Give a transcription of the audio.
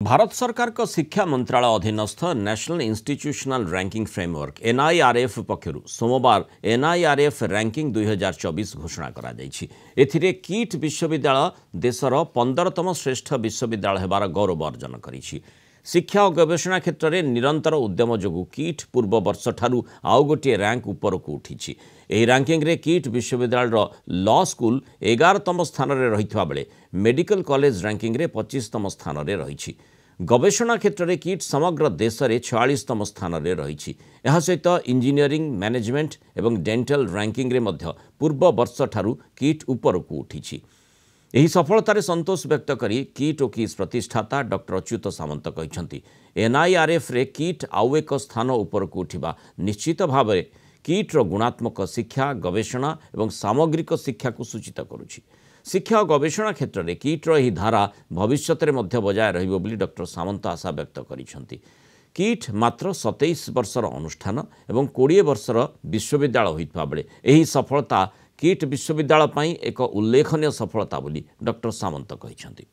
भारत सरकार का शिक्षा मंत्रालय अधीनस्थ national institutional ranking framework NIRF पक्षरु सोमवार एनआईआरएफ रैंकिंग 2024 घोषणा करा जायछि। एथिरे कीट विश्वविद्यालय देशर 15तम श्रेष्ठ विश्वविद्यालय हेबार गौरव अर्जन करिछि। शिक्षा और गवेषणा क्षेत्र में निरंतर उद्यम जोगु कीट पूर्व वर्ष ठारू आउ गोटे रैंक उपरकू उठी। एही रैंकिंग रे कीट विश्वविद्यालय लॉ स्कूल 11तम स्थान में रही बेले मेडिकल कॉलेज रैंकिंग रे 25तम स्थान में रही। गवेषणा क्षेत्र में कीट समग्र देश में 46तम स्थान में रही। यह सहित इंजीनियरिंग मैनेजमेंट एवं डेंटल रैंकिंग रे मध्य पूर्व वर्ष ठारू कीट उपरकू उठी। यही सफलतार संतोष व्यक्त करी कीट और किस प्रतिष्ठाता डॉक्टर अच्युत सामंत कहते एनआईआरएफ रे कीट आउ एक स्थान उपरकू उठा निश्चित भाव कीट्र गुणात्मक शिक्षा गवेषणा और सामग्रिक शिक्षा को सूचित करुछि। शिक्षा और गवेषणा क्षेत्र में कीट्र यह धारा भविष्य में बजाय रहिबो बोली डॉक्टर सामंत आशा व्यक्त करिसेंति। कीट मात्र 27 वर्षर अनुष्ठान और 20 वर्षर विश्वविद्यालय होइतबा बेले एही सफलता कीट विश्वविद्यालय एक उल्लेखनीय सफलता बोली डॉक्टर सामंत कहिसेंति।